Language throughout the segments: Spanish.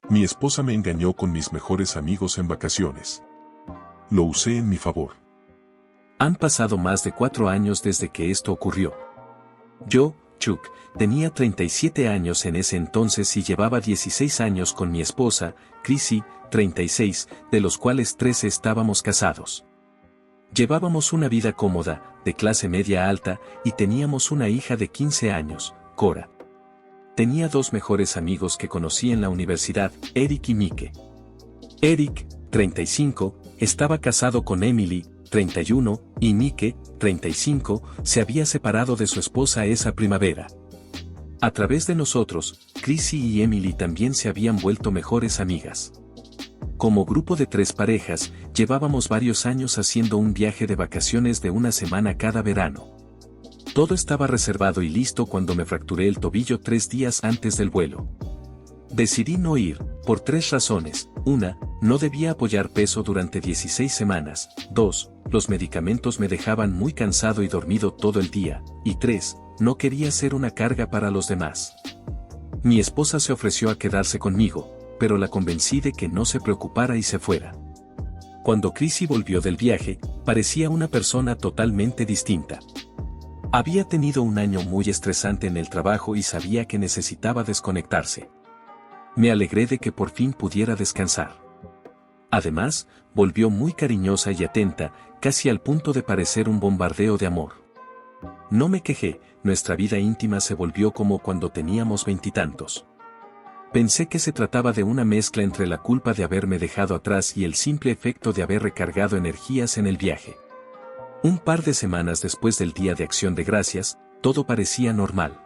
Mi esposa me engañó con mis mejores amigos en vacaciones. Lo usé en mi favor. Han pasado más de 4 años desde que esto ocurrió. Yo, Chuck, tenía 37 años en ese entonces y llevaba 16 años con mi esposa, Chrissy, 36, de los cuales 13 estábamos casados. Llevábamos una vida cómoda, de clase media alta, y teníamos una hija de 15 años, Cora. Tenía 2 mejores amigos que conocí en la universidad, Eric y Mike. Eric, 35, estaba casado con Emily, 31, y Mike, 35, se había separado de su esposa esa primavera. A través de nosotros, Chrissy y Emily también se habían vuelto mejores amigas. Como grupo de 3 parejas, llevábamos varios años haciendo un viaje de vacaciones de una semana cada verano. Todo estaba reservado y listo cuando me fracturé el tobillo 3 días antes del vuelo. Decidí no ir, por 3 razones. 1, no debía apoyar peso durante 16 semanas. 2, los medicamentos me dejaban muy cansado y dormido todo el día. Y 3, no quería ser una carga para los demás. Mi esposa se ofreció a quedarse conmigo, pero la convencí de que no se preocupara y se fuera. Cuando Chrissy volvió del viaje, parecía una persona totalmente distinta. Había tenido un año muy estresante en el trabajo y sabía que necesitaba desconectarse. Me alegré de que por fin pudiera descansar. Además, volvió muy cariñosa y atenta, casi al punto de parecer un bombardeo de amor. No me quejé, nuestra vida íntima se volvió como cuando teníamos 20 y tantos. Pensé que se trataba de una mezcla entre la culpa de haberme dejado atrás y el simple efecto de haber recargado energías en el viaje. Un par de semanas después del Día de Acción de Gracias, todo parecía normal.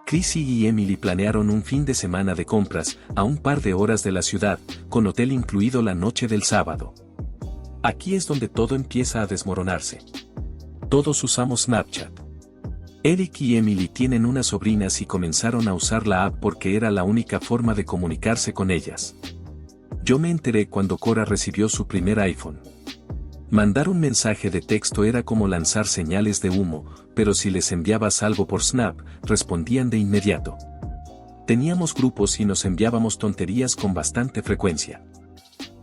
Chrissy y Emily planearon un fin de semana de compras, a un par de horas de la ciudad, con hotel incluido la noche del sábado. Aquí es donde todo empieza a desmoronarse. Todos usamos Snapchat. Eric y Emily tienen unas sobrinas y comenzaron a usar la app porque era la única forma de comunicarse con ellas. Yo me enteré cuando Cora recibió su primer iPhone. Mandar un mensaje de texto era como lanzar señales de humo, pero si les enviabas algo por Snap, respondían de inmediato. Teníamos grupos y nos enviábamos tonterías con bastante frecuencia.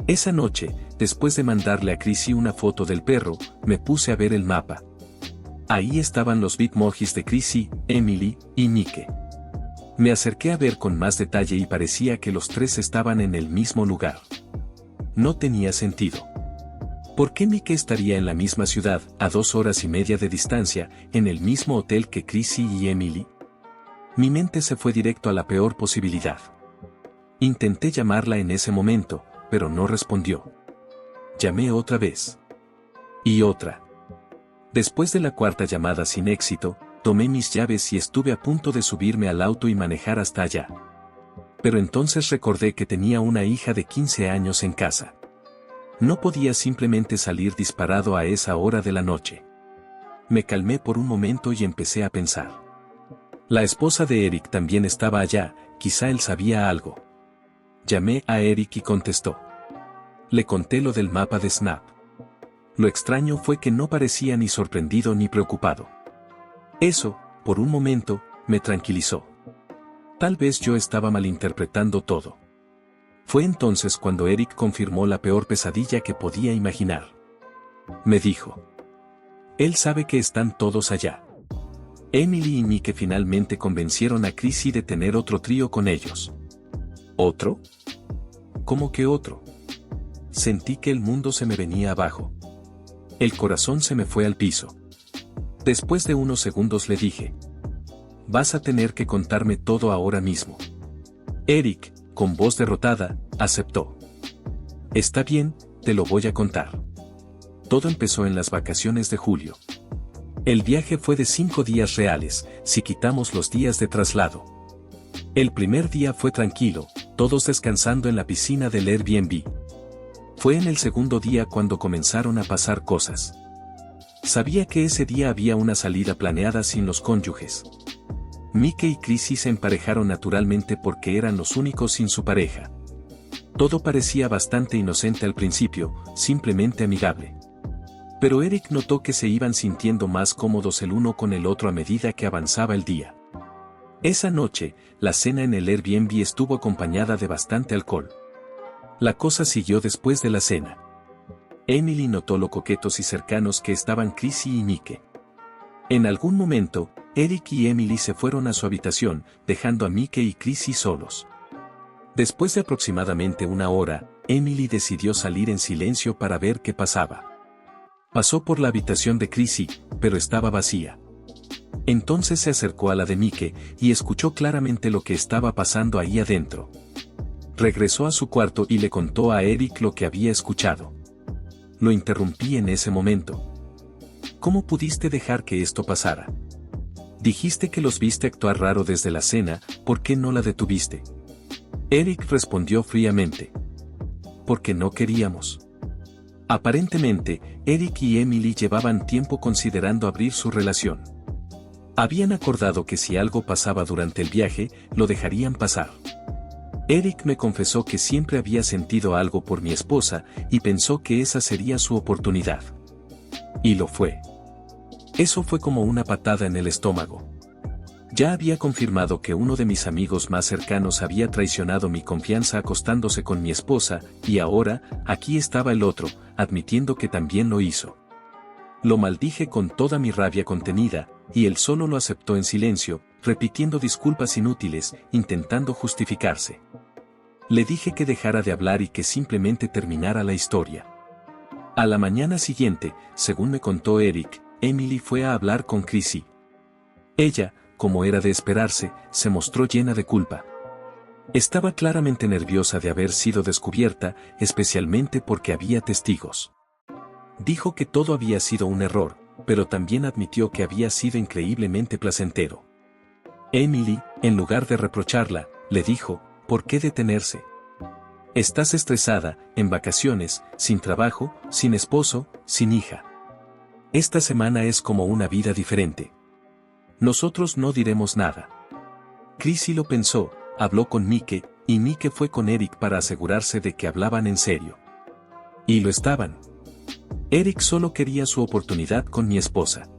Esa noche, después de mandarle a Chrissy una foto del perro, me puse a ver el mapa. Ahí estaban los bitmojis de Chrissy, Emily y Mike. Me acerqué a ver con más detalle y parecía que los 3 estaban en el mismo lugar. No tenía sentido. ¿Por qué Mike estaría en la misma ciudad, a 2 horas y media de distancia, en el mismo hotel que Chrissy y Emily? Mi mente se fue directo a la peor posibilidad. Intenté llamarla en ese momento, pero no respondió. Llamé otra vez. Y otra. Después de la 4ª llamada sin éxito, tomé mis llaves y estuve a punto de subirme al auto y manejar hasta allá. Pero entonces recordé que tenía una hija de 15 años en casa. No podía simplemente salir disparado a esa hora de la noche. Me calmé por un momento y empecé a pensar. La esposa de Eric también estaba allá, quizá él sabía algo. Llamé a Eric y contestó. Le conté lo del mapa de Snap. Lo extraño fue que no parecía ni sorprendido ni preocupado. Eso, por un momento, me tranquilizó. Tal vez yo estaba malinterpretando todo. Fue entonces cuando Eric confirmó la peor pesadilla que podía imaginar. Me dijo. Él sabe que están todos allá. Emily y Mike finalmente convencieron a Chrissy de tener otro trío con ellos. ¿Otro? ¿Cómo que otro? Sentí que el mundo se me venía abajo. El corazón se me fue al piso. Después de unos segundos le dije. Vas a tener que contarme todo ahora mismo. Eric, con voz derrotada, aceptó. Está bien, te lo voy a contar. Todo empezó en las vacaciones de julio. El viaje fue de 5 días reales, si quitamos los días de traslado. El primer día fue tranquilo, todos descansando en la piscina del Airbnb. Fue en el segundo día cuando comenzaron a pasar cosas. Sabía que ese día había una salida planeada sin los cónyuges. Mike y Chrissy se emparejaron naturalmente porque eran los únicos sin su pareja. Todo parecía bastante inocente al principio, simplemente amigable. Pero Eric notó que se iban sintiendo más cómodos el uno con el otro a medida que avanzaba el día. Esa noche, la cena en el Airbnb estuvo acompañada de bastante alcohol. La cosa siguió después de la cena. Emily notó lo coquetos y cercanos que estaban Chrissy y Mike. En algún momento, Eric y Emily se fueron a su habitación, dejando a Mike y Chrissy solos. Después de aproximadamente una hora, Emily decidió salir en silencio para ver qué pasaba. Pasó por la habitación de Chrissy, pero estaba vacía. Entonces se acercó a la de Mike y escuchó claramente lo que estaba pasando ahí adentro. Regresó a su cuarto y le contó a Eric lo que había escuchado. Lo interrumpí en ese momento. ¿Cómo pudiste dejar que esto pasara? Dijiste que los viste actuar raro desde la cena, ¿por qué no la detuviste? Eric respondió fríamente. Porque no queríamos. Aparentemente, Eric y Emily llevaban tiempo considerando abrir su relación. Habían acordado que si algo pasaba durante el viaje, lo dejarían pasar. Eric me confesó que siempre había sentido algo por mi esposa y pensó que esa sería su oportunidad. Y lo fue. Eso fue como una patada en el estómago. Ya había confirmado que uno de mis amigos más cercanos había traicionado mi confianza acostándose con mi esposa, y ahora, aquí estaba el otro, admitiendo que también lo hizo. Lo maldije con toda mi rabia contenida, y él solo lo aceptó en silencio, repitiendo disculpas inútiles, intentando justificarse. Le dije que dejara de hablar y que simplemente terminara la historia. A la mañana siguiente, según me contó Eric, Emily fue a hablar con Chrissy. Ella, como era de esperarse, se mostró llena de culpa. Estaba claramente nerviosa de haber sido descubierta, especialmente porque había testigos. Dijo que todo había sido un error, pero también admitió que había sido increíblemente placentero. Emily, en lugar de reprocharla, le dijo, ¿por qué detenerse? Estás estresada, en vacaciones, sin trabajo, sin esposo, sin hija. Esta semana es como una vida diferente. Nosotros no diremos nada. Chrissy lo pensó, habló con Mike, y Mike fue con Eric para asegurarse de que hablaban en serio. Y lo estaban. Eric solo quería su oportunidad con mi esposa.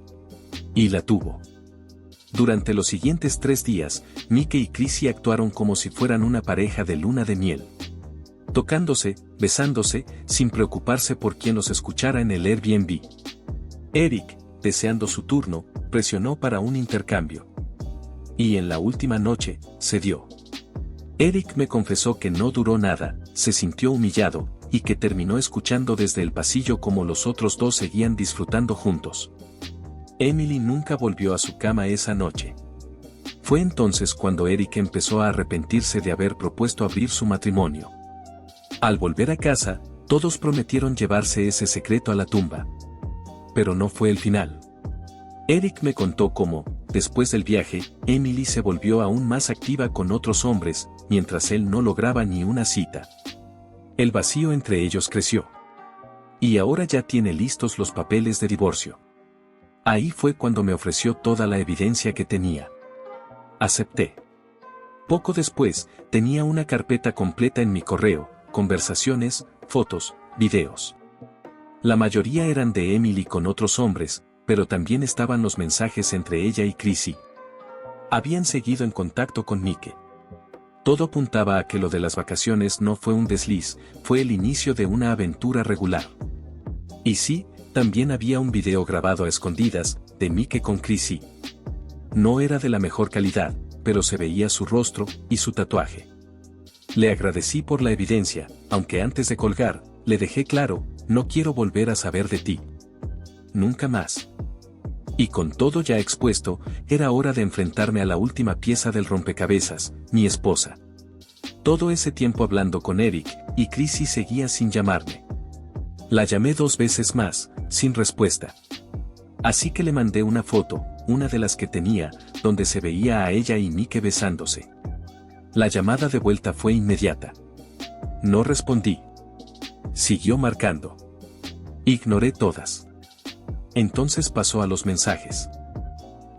Y la tuvo. Durante los siguientes 3 días, Mike y Chrissy actuaron como si fueran una pareja de luna de miel. Tocándose, besándose, sin preocuparse por quien los escuchara en el Airbnb. Eric, deseando su turno, presionó para un intercambio. Y en la última noche, se dio. Eric me confesó que no duró nada, se sintió humillado, y que terminó escuchando desde el pasillo como los otros dos seguían disfrutando juntos. Emily nunca volvió a su cama esa noche. Fue entonces cuando Eric empezó a arrepentirse de haber propuesto abrir su matrimonio. Al volver a casa, todos prometieron llevarse ese secreto a la tumba. Pero no fue el final. Eric me contó cómo, después del viaje, Emily se volvió aún más activa con otros hombres, mientras él no lograba ni una cita. El vacío entre ellos creció. Y ahora ya tiene listos los papeles de divorcio. Ahí fue cuando me ofreció toda la evidencia que tenía. Acepté. Poco después, tenía una carpeta completa en mi correo, conversaciones, fotos, videos. La mayoría eran de Emily con otros hombres, pero también estaban los mensajes entre ella y Chrissy. Habían seguido en contacto con Mike. Todo apuntaba a que lo de las vacaciones no fue un desliz, fue el inicio de una aventura regular. Y sí, también había un video grabado a escondidas, de Mike con Chrissy. No era de la mejor calidad, pero se veía su rostro y su tatuaje. Le agradecí por la evidencia, aunque antes de colgar, le dejé claro, no quiero volver a saber de ti. Nunca más. Y con todo ya expuesto, era hora de enfrentarme a la última pieza del rompecabezas, mi esposa. Todo ese tiempo hablando con Eric, y Chrissy seguía sin llamarme. La llamé 2 veces más, sin respuesta. Así que le mandé una foto, una de las que tenía, donde se veía a ella y Mike besándose. La llamada de vuelta fue inmediata. No respondí. Siguió marcando. Ignoré todas. Entonces pasó a los mensajes.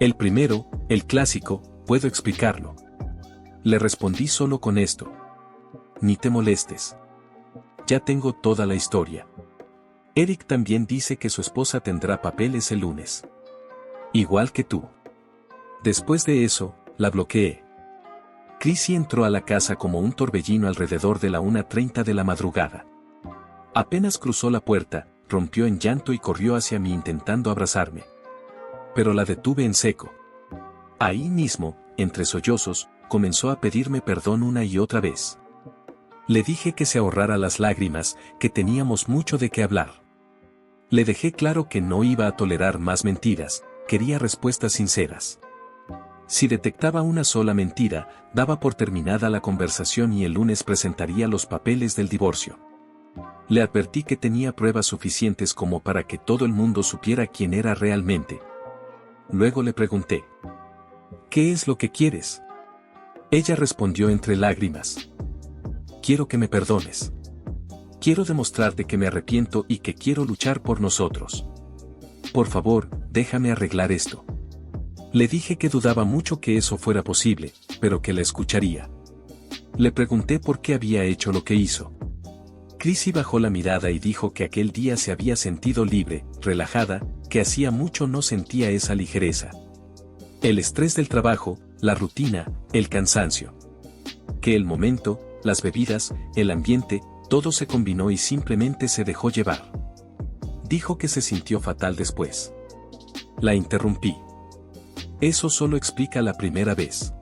El primero, el clásico, puedo explicarlo. Le respondí solo con esto. Ni te molestes. Ya tengo toda la historia. Eric también dice que su esposa tendrá papeles el lunes. Igual que tú. Después de eso, La bloqueé. Chrissy entró a la casa como un torbellino alrededor de la 1:30 de la madrugada. Apenas cruzó la puerta, rompió en llanto y corrió hacia mí intentando abrazarme. Pero la detuve en seco. Ahí mismo, entre sollozos, comenzó a pedirme perdón una y otra vez. Le dije que se ahorrara las lágrimas, que teníamos mucho de qué hablar. Le dejé claro que no iba a tolerar más mentiras, quería respuestas sinceras. Si detectaba una sola mentira, daba por terminada la conversación y el lunes presentaría los papeles del divorcio. Le advertí que tenía pruebas suficientes como para que todo el mundo supiera quién era realmente. Luego le pregunté: ¿qué es lo que quieres? Ella respondió entre lágrimas: quiero que me perdones. Quiero demostrarte que me arrepiento y que quiero luchar por nosotros. Por favor, déjame arreglar esto. Le dije que dudaba mucho que eso fuera posible, pero que la escucharía. Le pregunté por qué había hecho lo que hizo. Chrissy bajó la mirada y dijo que aquel día se había sentido libre, relajada, que hacía mucho no sentía esa ligereza. El estrés del trabajo, la rutina, el cansancio. Que el momento, las bebidas, el ambiente, todo se combinó y simplemente se dejó llevar. Dijo que se sintió fatal después. La interrumpí. Eso solo explica la primera vez.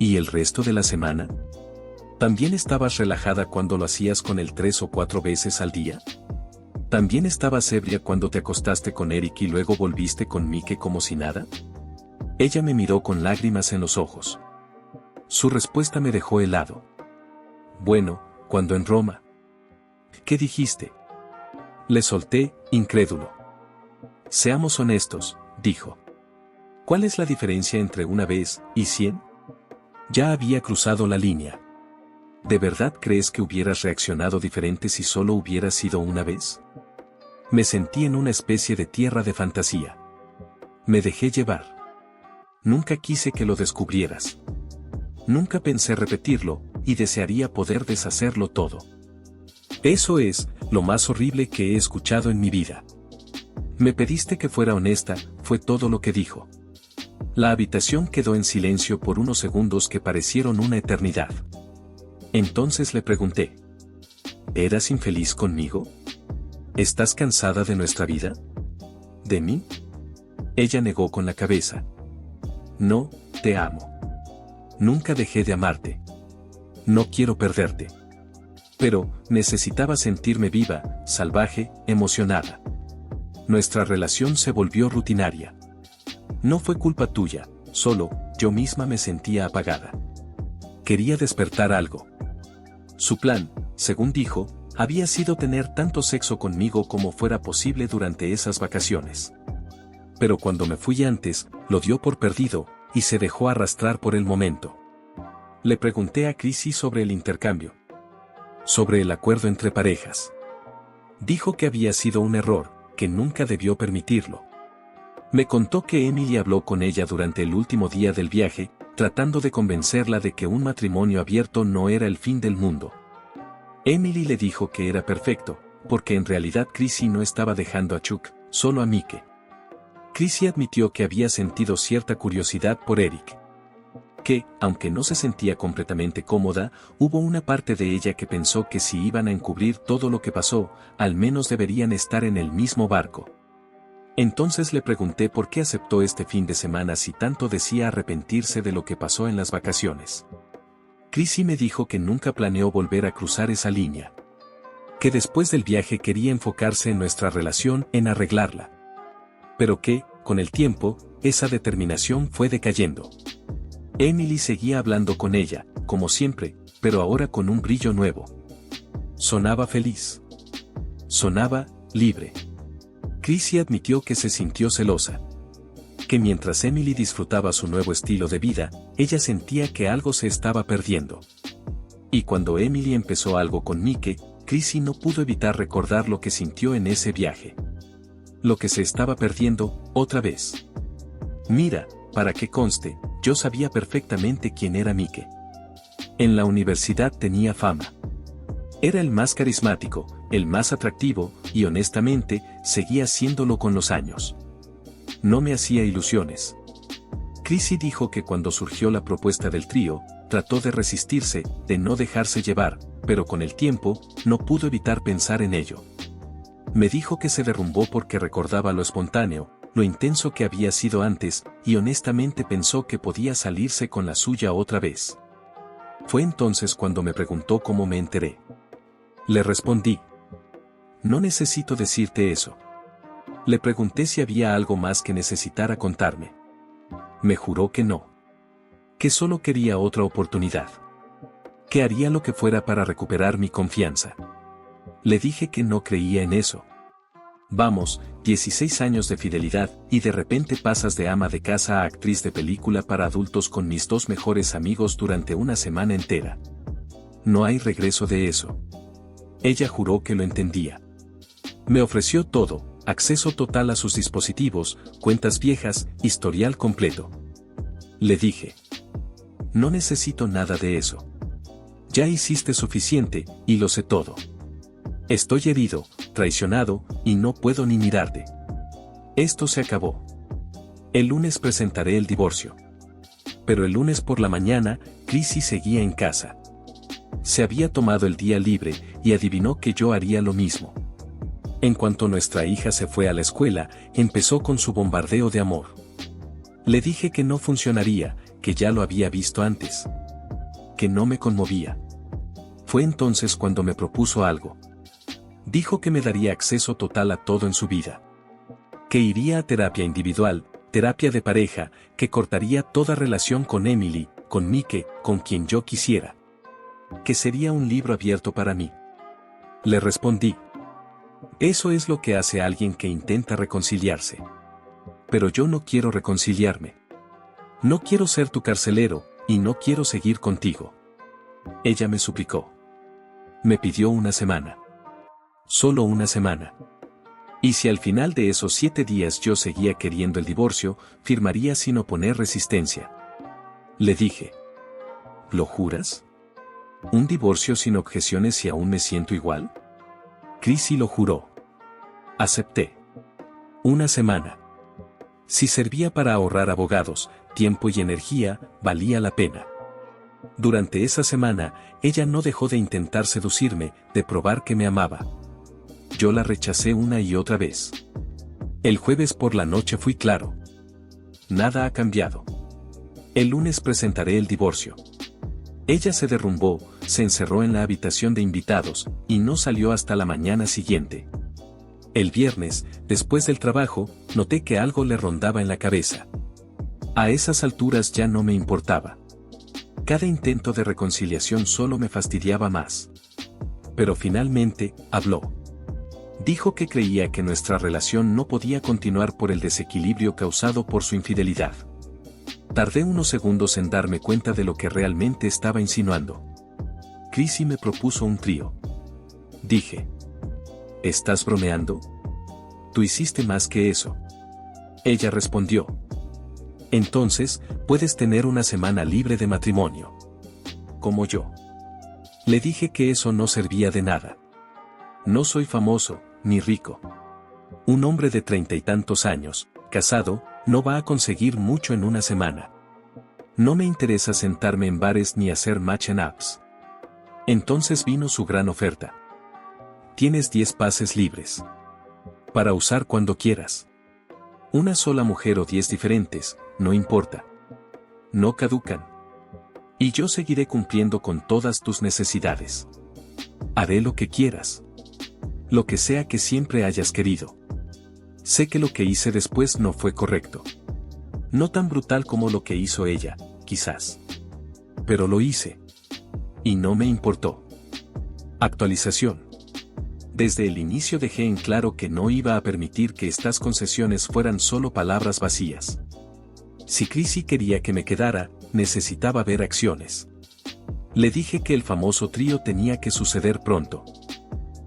¿Y el resto de la semana? ¿También estabas relajada cuando lo hacías con él 3 o 4 veces al día? ¿También estabas ebria cuando te acostaste con Eric y luego volviste con Mike como si nada? Ella me miró con lágrimas en los ojos. Su respuesta me dejó helado. Bueno, cuando en Roma. ¿Qué dijiste? Le solté, incrédulo. Seamos honestos, dijo. ¿Cuál es la diferencia entre una vez y 100? Ya había cruzado la línea. ¿De verdad crees que hubieras reaccionado diferente si solo hubiera sido una vez? Me sentí en una especie de tierra de fantasía. Me dejé llevar. Nunca quise que lo descubrieras. Nunca pensé repetirlo, y desearía poder deshacerlo todo. Eso es lo más horrible que he escuchado en mi vida. Me pediste que fuera honesta, fue todo lo que dijo. La habitación quedó en silencio por unos segundos que parecieron una eternidad. Entonces le pregunté: ¿eras infeliz conmigo? ¿Estás cansada de nuestra vida? ¿De mí? Ella negó con la cabeza. No, te amo. Nunca dejé de amarte. No quiero perderte. Pero, necesitaba sentirme viva, salvaje, emocionada. Nuestra relación se volvió rutinaria. No fue culpa tuya, solo, yo misma me sentía apagada. Quería despertar algo. Su plan, según dijo, había sido tener tanto sexo conmigo como fuera posible durante esas vacaciones. Pero cuando me fui antes, lo dio por perdido, y se dejó arrastrar por el momento. Le pregunté a Chrissy sobre el intercambio. Sobre el acuerdo entre parejas. Dijo que había sido un error, que nunca debió permitirlo. Me contó que Emily habló con ella durante el último día del viaje, tratando de convencerla de que un matrimonio abierto no era el fin del mundo. Emily le dijo que era perfecto, porque en realidad Chrissy no estaba dejando a Chuck, solo a Mike. Chrissy admitió que había sentido cierta curiosidad por Eric. Que, aunque no se sentía completamente cómoda, hubo una parte de ella que pensó que si iban a encubrir todo lo que pasó, al menos deberían estar en el mismo barco. Entonces le pregunté por qué aceptó este fin de semana si tanto decía arrepentirse de lo que pasó en las vacaciones. Chrissy me dijo que nunca planeó volver a cruzar esa línea. Que después del viaje quería enfocarse en nuestra relación, en arreglarla. Pero que, con el tiempo, esa determinación fue decayendo. Emily seguía hablando con ella, como siempre, pero ahora con un brillo nuevo. Sonaba feliz. Sonaba libre. Chrissy admitió que se sintió celosa. Que mientras Emily disfrutaba su nuevo estilo de vida, ella sentía que algo se estaba perdiendo. Y cuando Emily empezó algo con Mike, Chrissy no pudo evitar recordar lo que sintió en ese viaje. Lo que se estaba perdiendo, otra vez. Mira, para que conste, yo sabía perfectamente quién era Mike. En la universidad tenía fama. Era el más carismático, el más atractivo, y honestamente, seguía siéndolo con los años. No me hacía ilusiones. Chrissy dijo que cuando surgió la propuesta del trío, trató de resistirse, de no dejarse llevar, pero con el tiempo, no pudo evitar pensar en ello. Me dijo que se derrumbó porque recordaba lo espontáneo, lo intenso que había sido antes, y honestamente pensó que podía salirse con la suya otra vez. Fue entonces cuando me preguntó cómo me enteré. Le respondí: no necesito decirte eso. Le pregunté si había algo más que necesitara contarme. Me juró que no. Que solo quería otra oportunidad. Que haría lo que fuera para recuperar mi confianza. Le dije que no creía en eso. Vamos, 16 años de fidelidad, y de repente pasas de ama de casa a actriz de película para adultos con mis dos mejores amigos durante una semana entera. No hay regreso de eso. Ella juró que lo entendía. Me ofreció todo: acceso total a sus dispositivos, cuentas viejas, historial completo. Le dije: no necesito nada de eso. Ya hiciste suficiente, y lo sé todo. Estoy herido, traicionado, y no puedo ni mirarte. Esto se acabó. El lunes presentaré el divorcio. Pero el lunes por la mañana, Chrissy seguía en casa. Se había tomado el día libre, y adivinó que yo haría lo mismo. En cuanto nuestra hija se fue a la escuela, empezó con su bombardeo de amor. Le dije que no funcionaría, que ya lo había visto antes. Que no me conmovía. Fue entonces cuando me propuso algo. Dijo que me daría acceso total a todo en su vida. Que iría a terapia individual, terapia de pareja, que cortaría toda relación con Emily, con Mike, con quien yo quisiera. Que sería un libro abierto para mí. Le respondí: eso es lo que hace alguien que intenta reconciliarse. Pero yo no quiero reconciliarme. No quiero ser tu carcelero, y no quiero seguir contigo. Ella me suplicó. Me pidió una semana. Solo una semana. Y si al final de esos 7 días yo seguía queriendo el divorcio, firmaría sin oponer resistencia. Le dije: ¿lo juras? ¿Un divorcio sin objeciones si aún me siento igual? Chrissy lo juró. Acepté. Una semana. Si servía para ahorrar abogados, tiempo y energía, valía la pena. Durante esa semana, ella no dejó de intentar seducirme, de probar que me amaba. Yo la rechacé una y otra vez. El jueves por la noche fui claro. Nada ha cambiado. El lunes presentaré el divorcio. Ella se derrumbó, se encerró en la habitación de invitados, y no salió hasta la mañana siguiente. El viernes, después del trabajo, noté que algo le rondaba en la cabeza. A esas alturas ya no me importaba. Cada intento de reconciliación solo me fastidiaba más. Pero finalmente, habló. Dijo que creía que nuestra relación no podía continuar por el desequilibrio causado por su infidelidad. Tardé unos segundos en darme cuenta de lo que realmente estaba insinuando. Chrissy me propuso un trío. Dije: ¿estás bromeando? Tú hiciste más que eso. Ella respondió: entonces, puedes tener una semana libre de matrimonio. Como yo. Le dije que eso no servía de nada. No soy famoso, ni rico. Un hombre de 30 y tantos años, casado, no va a conseguir mucho en una semana. No me interesa sentarme en bares ni hacer match and apps. Entonces vino su gran oferta. Tienes 10 pases libres. Para usar cuando quieras. Una sola mujer o 10 diferentes, no importa. No caducan. Y yo seguiré cumpliendo con todas tus necesidades. Haré lo que quieras. Lo que sea que siempre hayas querido. Sé que lo que hice después no fue correcto. No tan brutal como lo que hizo ella, quizás. Pero lo hice. Y no me importó. Actualización. Desde el inicio dejé en claro que no iba a permitir que estas concesiones fueran solo palabras vacías. Si Chrissy quería que me quedara, necesitaba ver acciones. Le dije que el famoso trío tenía que suceder pronto.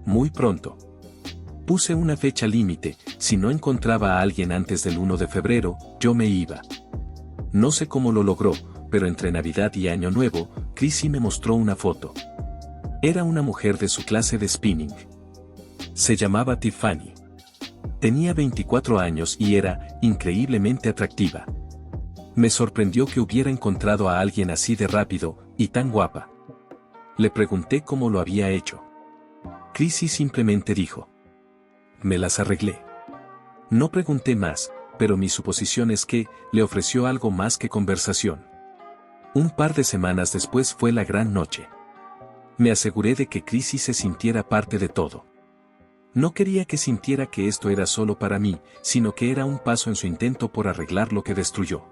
Muy pronto. Puse una fecha límite: si no encontraba a alguien antes del 1 de febrero, yo me iba. No sé cómo lo logró, pero entre Navidad y Año Nuevo, Chrissy me mostró una foto. Era una mujer de su clase de spinning. Se llamaba Tiffany. Tenía 24 años y era increíblemente atractiva. Me sorprendió que hubiera encontrado a alguien así de rápido y tan guapa. Le pregunté cómo lo había hecho. Chrissy simplemente dijo: me las arreglé. No pregunté más, pero mi suposición es que le ofreció algo más que conversación. Un par de semanas después fue la gran noche. Me aseguré de que Chrissy se sintiera parte de todo. No quería que sintiera que esto era solo para mí, sino que era un paso en su intento por arreglar lo que destruyó.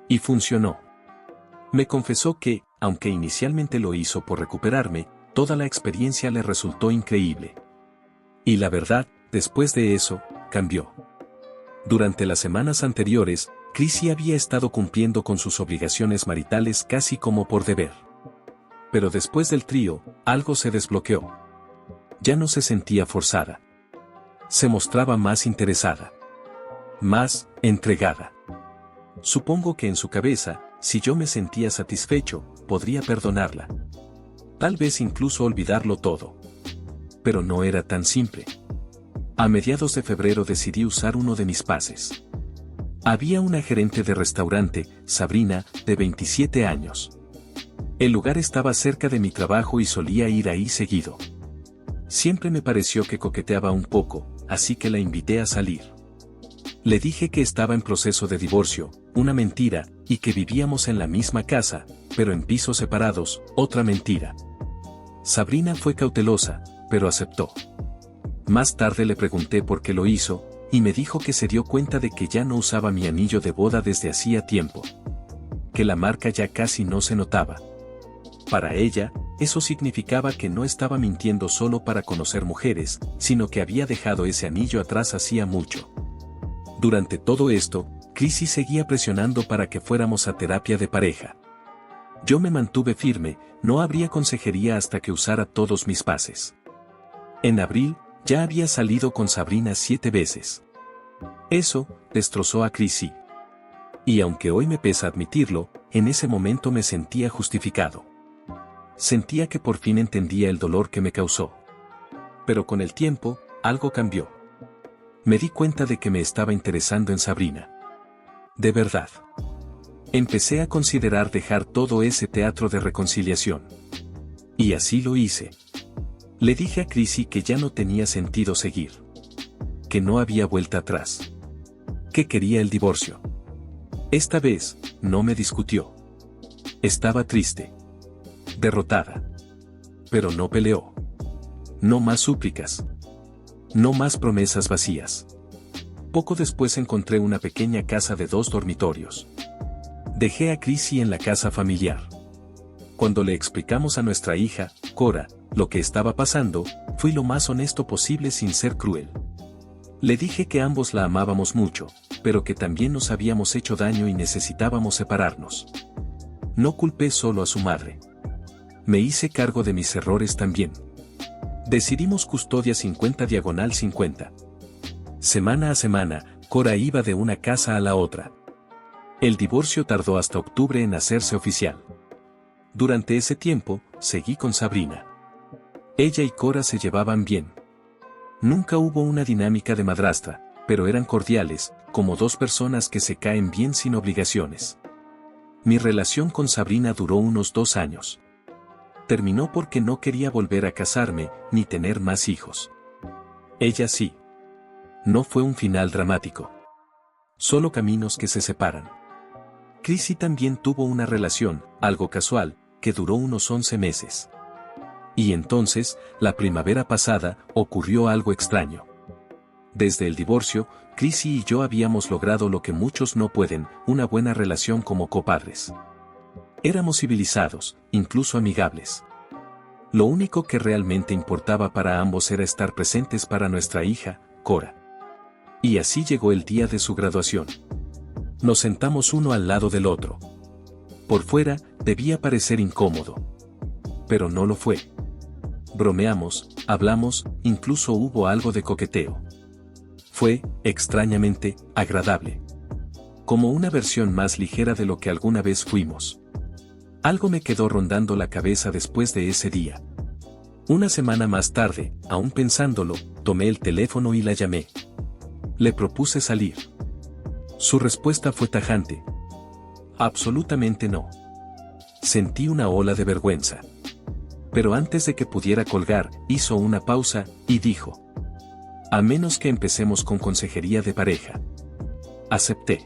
Y funcionó. Me confesó que, aunque inicialmente lo hizo por recuperarme, toda la experiencia le resultó increíble. Y la verdad, después de eso, cambió. Durante las semanas anteriores, Chrissy había estado cumpliendo con sus obligaciones maritales casi como por deber. Pero después del trío, algo se desbloqueó. Ya no se sentía forzada. Se mostraba más interesada. Más entregada. Supongo que en su cabeza, si yo me sentía satisfecho, podría perdonarla. Tal vez incluso olvidarlo todo. Pero no era tan simple. A mediados de febrero decidí usar uno de mis pases. Había una gerente de restaurante, Sabrina, de 27 años. El lugar estaba cerca de mi trabajo y solía ir ahí seguido. Siempre me pareció que coqueteaba un poco, así que la invité a salir. Le dije que estaba en proceso de divorcio, una mentira, y que vivíamos en la misma casa, pero en pisos separados, otra mentira. Sabrina fue cautelosa, pero aceptó. Más tarde le pregunté por qué lo hizo, y me dijo que se dio cuenta de que ya no usaba mi anillo de boda desde hacía tiempo. Que la marca ya casi no se notaba. Para ella, eso significaba que no estaba mintiendo solo para conocer mujeres, sino que había dejado ese anillo atrás hacía mucho. Durante todo esto, Chrissy seguía presionando para que fuéramos a terapia de pareja. Yo me mantuve firme, no habría consejería hasta que usara todos mis pases. En abril, ya había salido con Sabrina 7 veces. Eso destrozó a Chrissy. Y aunque hoy me pesa admitirlo, en ese momento me sentía justificado. Sentía que por fin entendía el dolor que me causó. Pero con el tiempo, algo cambió. Me di cuenta de que me estaba interesando en Sabrina. De verdad. Empecé a considerar dejar todo ese teatro de reconciliación. Y así lo hice. Le dije a Chrissy que ya no tenía sentido seguir. Que no había vuelta atrás. Que quería el divorcio. Esta vez, no me discutió. Estaba triste. Derrotada. Pero no peleó. No más súplicas. No más promesas vacías. Poco después encontré una pequeña casa de 2 dormitorios. Dejé a Chrissy en la casa familiar. Cuando le explicamos a nuestra hija, Cora, lo que estaba pasando, fui lo más honesto posible sin ser cruel. Le dije que ambos la amábamos mucho, pero que también nos habíamos hecho daño y necesitábamos separarnos. No culpé solo a su madre. Me hice cargo de mis errores también. Decidimos custodia 50/50. Semana a semana, Cora iba de una casa a la otra. El divorcio tardó hasta octubre en hacerse oficial. Durante ese tiempo, seguí con Sabrina. Ella y Cora se llevaban bien. Nunca hubo una dinámica de madrastra, pero eran cordiales, como 2 personas que se caen bien sin obligaciones. Mi relación con Sabrina duró unos 2 años. Terminó porque no quería volver a casarme, ni tener más hijos. Ella sí. No fue un final dramático. Solo caminos que se separan. Chrissy también tuvo una relación, algo casual, que duró unos 11 meses. Y entonces, la primavera pasada, ocurrió algo extraño. Desde el divorcio, Chrissy y yo habíamos logrado lo que muchos no pueden, una buena relación como copadres. Éramos civilizados, incluso amigables. Lo único que realmente importaba para ambos era estar presentes para nuestra hija, Cora. Y así llegó el día de su graduación. Nos sentamos uno al lado del otro. Por fuera, debía parecer incómodo. Pero no lo fue. Bromeamos, hablamos, incluso hubo algo de coqueteo. Fue, extrañamente, agradable. Como una versión más ligera de lo que alguna vez fuimos. Algo me quedó rondando la cabeza después de ese día. Una semana más tarde, aún pensándolo, tomé el teléfono y la llamé. Le propuse salir. Su respuesta fue tajante. Absolutamente no. Sentí una ola de vergüenza. Pero antes de que pudiera colgar, hizo una pausa, y dijo: a menos que empecemos con consejería de pareja. Acepté.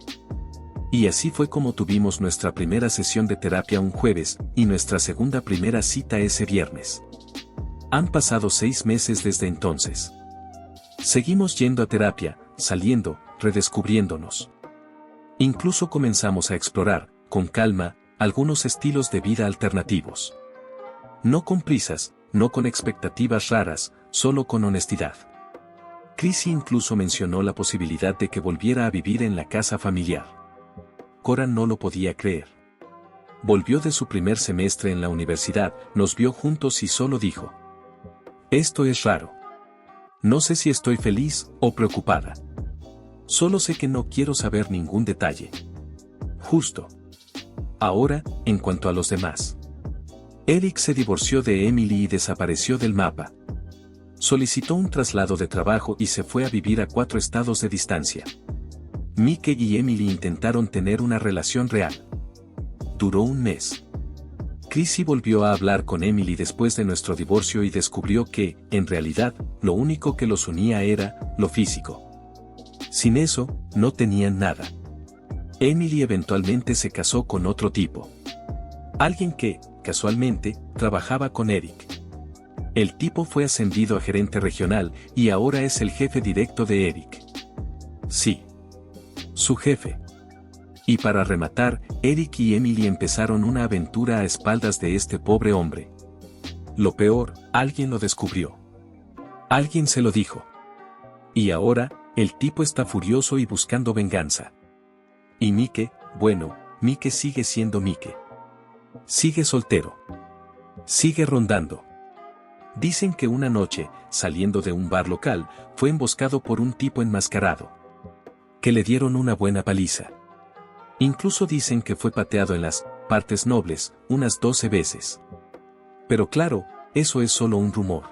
Y así fue como tuvimos nuestra primera sesión de terapia un jueves, y nuestra segunda primera cita ese viernes. Han pasado 6 meses desde entonces. Seguimos yendo a terapia, saliendo, redescubriéndonos. Incluso comenzamos a explorar, con calma, algunos estilos de vida alternativos. No con prisas, no con expectativas raras, solo con honestidad. Chrissy incluso mencionó la posibilidad de que volviera a vivir en la casa familiar. Cora no lo podía creer. Volvió de su primer semestre en la universidad, nos vio juntos y solo dijo: esto es raro. No sé si estoy feliz o preocupada. Solo sé que no quiero saber ningún detalle. Justo. Ahora, en cuanto a los demás. Eric se divorció de Emily y desapareció del mapa. Solicitó un traslado de trabajo y se fue a vivir a 4 estados de distancia. Mike y Emily intentaron tener una relación real. Duró un mes. Chrissy volvió a hablar con Emily después de nuestro divorcio y descubrió que, en realidad, lo único que los unía era lo físico. Sin eso, no tenían nada. Emily eventualmente se casó con otro tipo. Alguien que, casualmente, trabajaba con Eric. El tipo fue ascendido a gerente regional y ahora es el jefe directo de Eric. Sí. Su jefe. Y para rematar, Eric y Emily empezaron una aventura a espaldas de este pobre hombre. Lo peor, alguien lo descubrió. Alguien se lo dijo. Y ahora, el tipo está furioso y buscando venganza. Y Mike, bueno, Mike sigue siendo Mike. Sigue soltero. Sigue rondando. Dicen que una noche, saliendo de un bar local, fue emboscado por un tipo enmascarado. Que le dieron una buena paliza. Incluso dicen que fue pateado en las partes nobles unas 12 veces. Pero claro, eso es solo un rumor.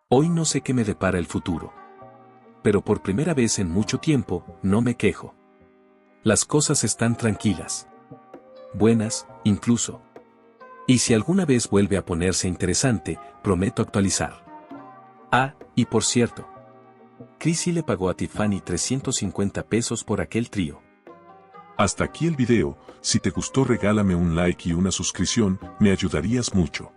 Hoy no sé qué me depara el futuro. Pero por primera vez en mucho tiempo, no me quejo. Las cosas están tranquilas. Buenas, incluso. Y si alguna vez vuelve a ponerse interesante, prometo actualizar. Ah, y por cierto. Chrissy le pagó a Tiffany 350 pesos por aquel trío. Hasta aquí el video. Si te gustó regálame un like y una suscripción, me ayudarías mucho.